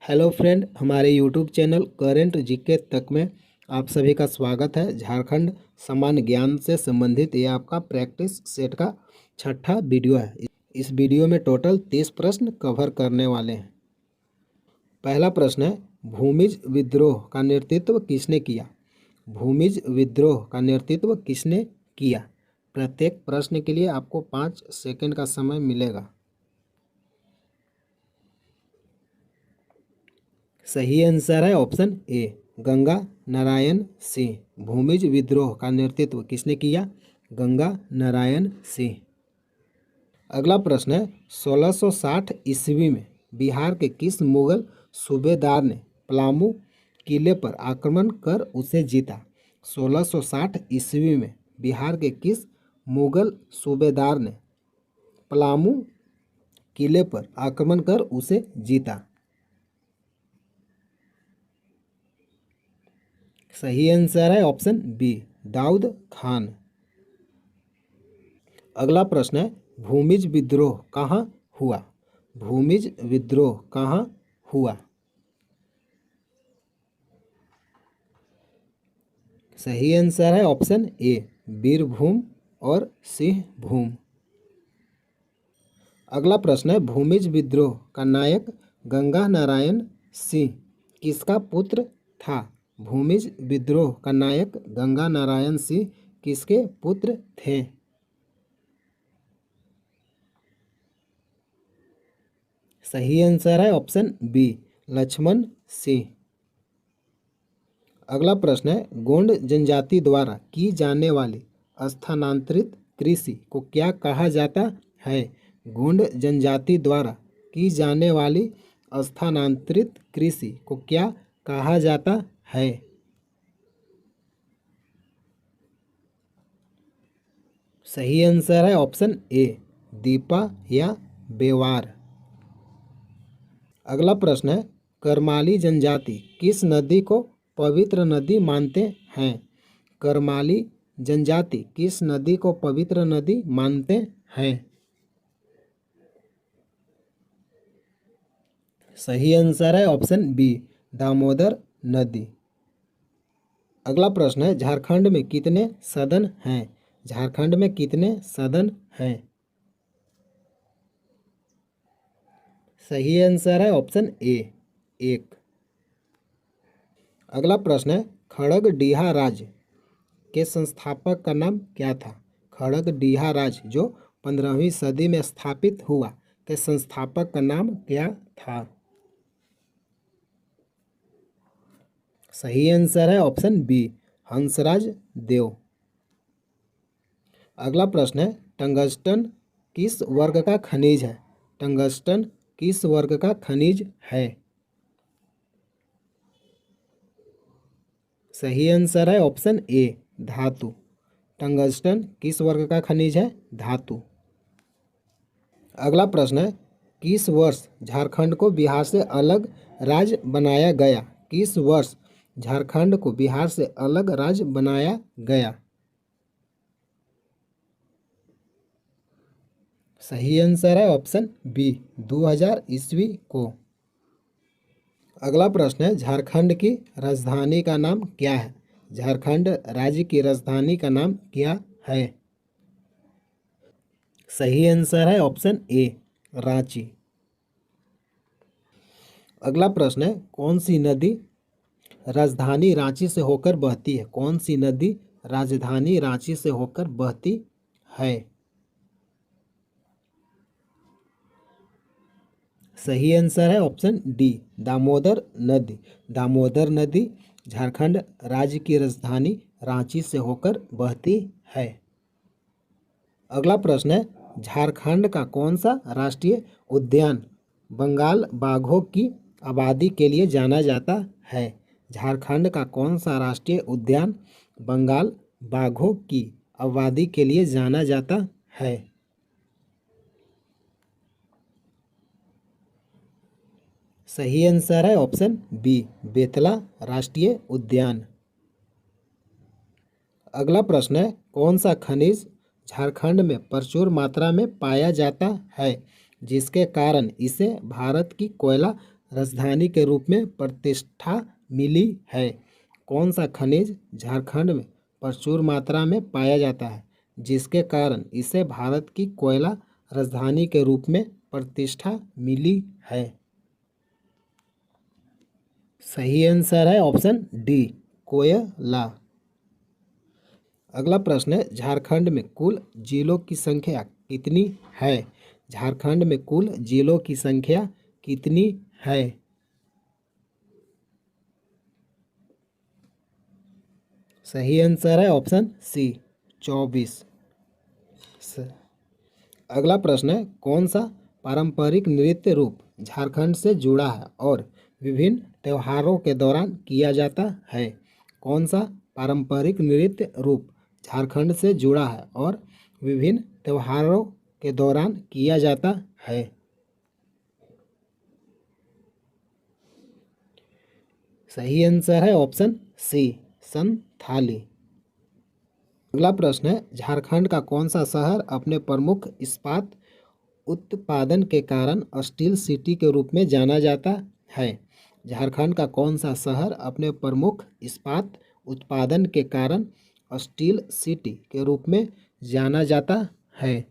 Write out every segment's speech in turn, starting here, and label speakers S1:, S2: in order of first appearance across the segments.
S1: Hello friend, हमारे YouTube channel current GK तक में आप सभी का स्वागत है। झारखंड सामान्य ज्ञान से संबंधित ये आपका प्रैक्टिस सेट का छठा वीडियो है। इस वीडियो में टोटल 30 प्रश्न कवर करने वाले हैं। पहला प्रश्न है, भूमिज विद्रोह का नेतृत्व किसने किया? भूमिज विद्रोह का नेतृत्व किसने किया? प्रत्येक प्रश्न के लिए आपको 5 सेकंड का समय मिलेगा। सही आंसर है ऑप्शन ए, गंगा नारायण सिंह। भूमिज विद्रोह का नेतृत्व किसने किया? गंगा नारायण सिंह। अगला प्रश्न है, 1660 ईस्वी में बिहार के किस मुगल सूबेदार ने पलामू किले पर आक्रमण कर उसे जीता? 1660 ईस्वी में बिहार के किस मुगल सूबेदार ने पलामू किले पर आक्रमण कर उसे जीता? सही आंसर है ऑप्शन बी, दाऊद खान। अगला प्रश्न है, भूमिज विद्रोह कहाँ हुआ? भूमिज विद्रोह कहाँ हुआ? सही आंसर है ऑप्शन ए, बीरभूम और सिंहभूम। अगला प्रश्न है, भूमिज विद्रोह का नायक गंगा नारायण सिंह किसका पुत्र था? भूमिज विद्रोह का नायक गंगा नारायण सिंह किसके पुत्र थे? सही आंसर है ऑप्शन बी, लक्ष्मण सिंह। अगला प्रश्न है, गोंड जनजाति द्वारा की जाने वाली स्थानांतरित कृषि को क्या कहा जाता है? गोंड जनजाति द्वारा की जाने वाली स्थानांतरित कृषि को क्या कहा जाता है? सही आंसर है ऑप्शन ए, दीपा या बेवार। अगला प्रश्न है, करमाली जनजाति किस नदी को पवित्र नदी मानते हैं? करमाली जनजाति किस नदी को पवित्र नदी मानते हैं? सही आंसर है ऑप्शन बी, दामोदर नदी। अगला प्रश्न है, झारखंड में कितने सदन हैं? झारखंड में कितने सदन हैं? सही आंसर है ऑप्शन ए, 1। अगला प्रश्न है, खड़गडीहा राज्य के संस्थापक का नाम क्या था? खड़गडीहा राज्य जो 15वीं सदी में स्थापित हुआ, के संस्थापक का नाम क्या था? सही आंसर है ऑप्शन बी, हंसराज देव। अगला प्रश्न है, टंगस्टन किस वर्ग का खनिज है? टंगस्टन किस वर्ग का खनिज है? सही आंसर है ऑप्शन ए, धातु। टंगस्टन किस वर्ग का खनिज है? धातु। अगला प्रश्न है, किस वर्ष झारखंड को बिहार से अलग राज्य बनाया गया? किस वर्ष झारखंड को बिहार से अलग राज्य बनाया गया? सही आंसर है ऑप्शन बी, 2000 ईस्वी को। अगला प्रश्न है, झारखंड की राजधानी का नाम क्या है? झारखंड राज्य की राजधानी का नाम क्या है? सही आंसर है ऑप्शन ए, रांची। अगला प्रश्न है, कौन सी नदी राजधानी रांची से होकर बहती है? कौन सी नदी राजधानी रांची से होकर बहती है? सही आंसर है ऑप्शन डी, दामोदर नदी। दामोदर नदी झारखंड राज्य की राजधानी रांची से होकर बहती है। अगला प्रश्न है, झारखंड का कौन सा राष्ट्रीय उद्यान बंगाल बाघों की आबादी के लिए जाना जाता है? झारखंड का कौन सा राष्ट्रीय उद्यान बंगाल बाघों की आबादी के लिए जाना जाता है? सही आंसर है ऑप्शन बी, बेतला राष्ट्रीय उद्यान। अगला प्रश्न है, कौन सा खनिज झारखंड में प्रचुर मात्रा में पाया जाता है जिसके कारण इसे भारत की कोयला राजधानी के रूप में प्रतिष्ठा मिली है? कौन सा खनिज झारखंड में प्रचुर मात्रा में पाया जाता है जिसके कारण इसे भारत की कोयला राजधानी के रूप में प्रतिष्ठा मिली है? सही आंसर है ऑप्शन डी, कोयला। अगला प्रश्न है, झारखंड में कुल जिलों की संख्या कितनी है? झारखंड में कुल जिलों की संख्या कितनी है? सही आंसर है ऑप्शन सी, 24। अगला प्रश्न है, कौन सा पारंपरिक नृत्य रूप झारखंड से जुड़ा है और विभिन्न त्योहारों के दौरान किया जाता है? कौन सा पारंपरिक नृत्य रूप झारखंड से जुड़ा है और विभिन्न त्योहारों के दौरान किया जाता है? सही आंसर है ऑप्शन सी, संथाली। अगला प्रश्न है, झारखंड का कौन सा शहर अपने प्रमुख इस्पात उत्पादन के कारण स्टील सिटी के रूप में जाना जाता है? झारखंड का कौन सा शहर अपने प्रमुख इस्पात उत्पादन के कारण स्टील सिटी के रूप में जाना जाता है?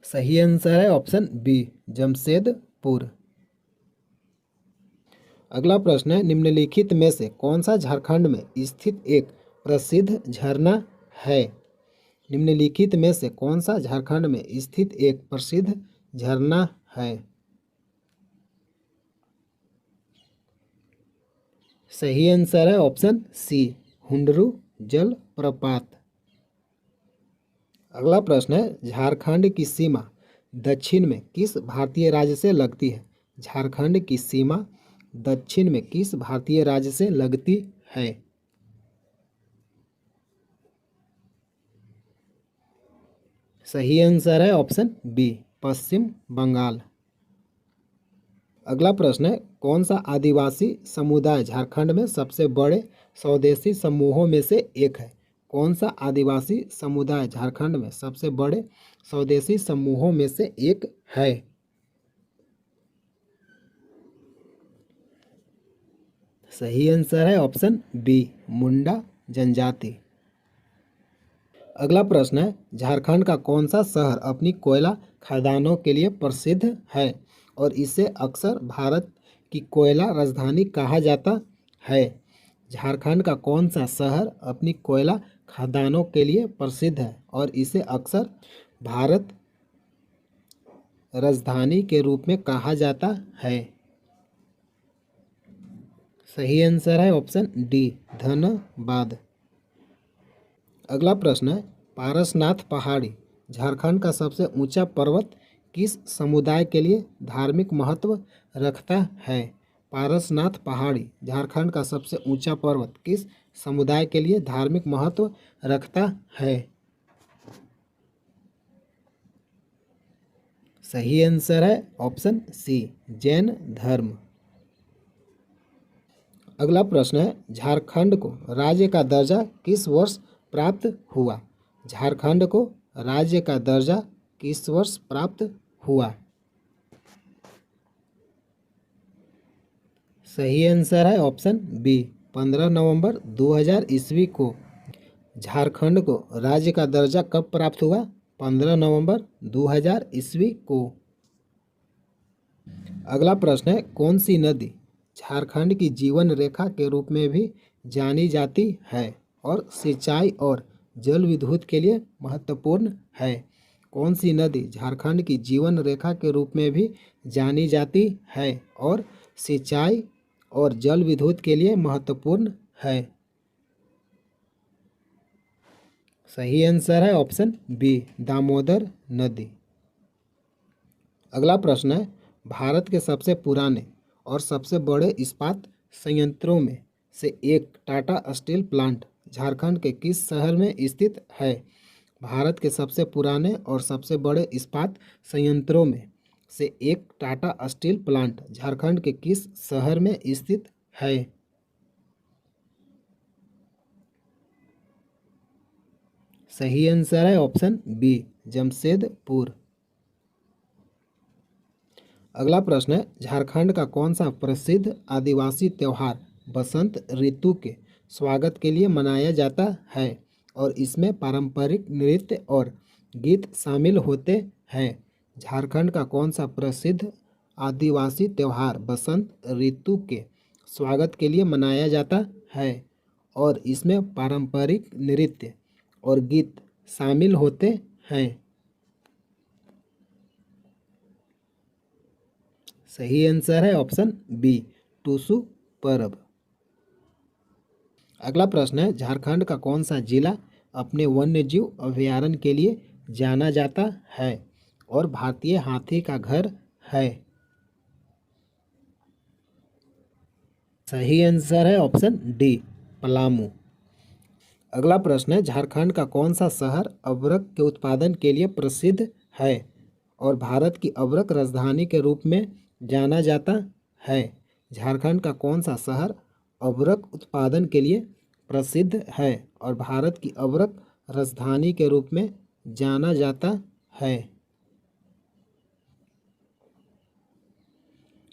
S1: सही आंसर है ऑप्शन बी, जमशेदपुर। अगला प्रश्न है, निम्नलिखित में से कौन सा झारखंड में स्थित एक प्रसिद्ध झरना है? निम्नलिखित में से कौन सा झारखंड में स्थित एक प्रसिद्ध झरना है? सही आंसर है ऑप्शन सी, हुंडरू जलप्रपात। अगला प्रश्न है, झारखंड की सीमा दक्षिण में किस भारतीय राज्य से लगती है? झारखंड की सीमा दक्षिण में किस भारतीय राज्य से लगती है? सही आंसर है ऑप्शन बी, पश्चिम बंगाल। अगला प्रश्न है, कौन सा आदिवासी समुदाय झारखंड में सबसे बड़े स्वदेशी समूहों में से एक है? कौन सा आदिवासी समुदाय झारखंड में सबसे बड़े स्वदेशी समूहों में से एक है? सही आंसर है ऑप्शन बी, मुंडा जनजाति। अगला प्रश्न है, झारखंड का कौन सा शहर अपनी कोयला खदानों के लिए प्रसिद्ध है और इसे अक्सर भारत की कोयला राजधानी कहा जाता है? झारखंड का कौन सा शहर अपनी कोयला खदानों के लिए प्रसिद्ध है और इसे अक्सर भारत राजधानी के रूप में कहा जाता है? सही आंसर है ऑप्शन डी, धनबाद। अगला प्रश्न है, पारसनाथ पहाड़ी झारखंड का सबसे ऊंचा पर्वत किस समुदाय के लिए धार्मिक महत्व रखता है? पारसनाथ पहाड़ी झारखंड का सबसे ऊंचा पर्वत किस समुदाय के लिए धार्मिक महत्व रखता है? सही आंसर है ऑप्शन सी, जैन धर्म। अगला प्रश्न है, झारखंड को राज्य का दर्जा किस वर्ष प्राप्त हुआ? झारखंड को राज्य का दर्जा किस वर्ष प्राप्त हुआ? सही आंसर है ऑप्शन बी, 15 नवंबर 2000 ईस्वी को। झारखंड को राज्य का दर्जा कब प्राप्त हुआ? 15 नवंबर 2000 ईस्वी को। अगला प्रश्न है, कौन सी नदी झारखंड की जीवन रेखा के रूप में भी जानी जाती है और सिंचाई और जल विद्युत के लिए महत्वपूर्ण है? कौन सी नदी झारखंड की जीवन रेखा के रूप में भी जानी जाती है और सिंचाई और जल विद्युत के लिए महत्वपूर्ण है? सही आंसर है ऑप्शन बी, दामोदर नदी। अगला प्रश्न है, भारत के सबसे पुराने और सबसे बड़े इस्पात संयंत्रों में से एक टाटा स्टील प्लांट झारखंड के किस शहर में स्थित है? भारत के सबसे पुराने और सबसे बड़े इस्पात संयंत्रों में से एक टाटा स्टील प्लांट झारखंड के किस शहर में स्थित है? सही आंसर है ऑप्शन बी, जमशेदपुर। अगला प्रश्न है, झारखंड का कौन सा प्रसिद्ध आदिवासी त्यौहार बसंत ऋतु के स्वागत के लिए मनाया जाता है और इसमें पारंपरिक नृत्य और गीत शामिल होते हैं? झारखंड का कौन सा प्रसिद्ध आदिवासी त्यौहार बसंत ऋतु के स्वागत के लिए मनाया जाता है और इसमें पारंपरिक नृत्य और गीत शामिल होते हैं? सही आंसर है ऑप्शन बी, टूसू पर्व। अगला प्रश्न है, झारखंड का कौन सा जिला अपने वन्यजीव अभयारण्य के लिए जाना जाता है और भारतीय हाथी का घर है? सही आंसर है ऑप्शन डी, पलामू। अगला प्रश्न है, झारखंड का कौन सा शहर अबरक के उत्पादन के लिए प्रसिद्ध है और भारत की अबरक राजधानी के रूप में जाना जाता है? झारखंड का कौन सा शहर अबरक उत्पादन के लिए प्रसिद्ध है और भारत की अबरक राजधानी के रूप में जाना जाता है?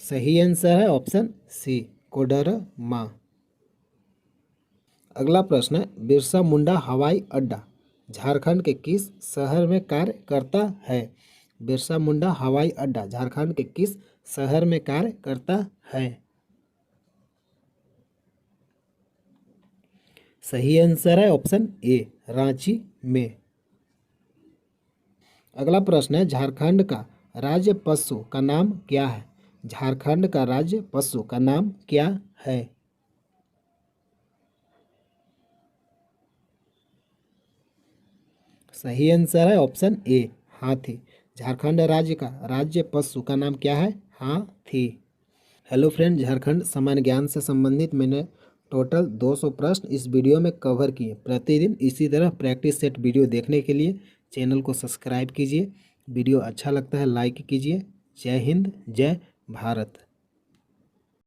S1: सही आंसर है ऑप्शन सी, कोडरमा। अगला प्रश्न है, बिरसा मुंडा हवाई अड्डा झारखंड के किस शहर में कार्य करता है? बिरसा मुंडा हवाई अड्डा झारखंड के किस शहर में कार्य करता है? सही आंसर है ऑप्शन ए, रांची में। अगला प्रश्न है, झारखंड का राज्य पशु का नाम क्या है? झारखंड का राज्य पशु का नाम क्या है? सही आंसर है ऑप्शन ए, हाथी। झारखंड राज्य का राज्य पशु का नाम क्या है? हाथी। हेलो फ्रेंड, झारखंड सामान्य ज्ञान से संबंधित मैंने टोटल 200 प्रश्न इस वीडियो में कवर किए। प्रतिदिन इसी तरह प्रैक्टिस सेट वीडियो देखने के लिए चैनल को सब्सक्राइब कीजिए। वीडियो अच्छा लगता है लाइक कीजिए। जय हिंद, जय भारत।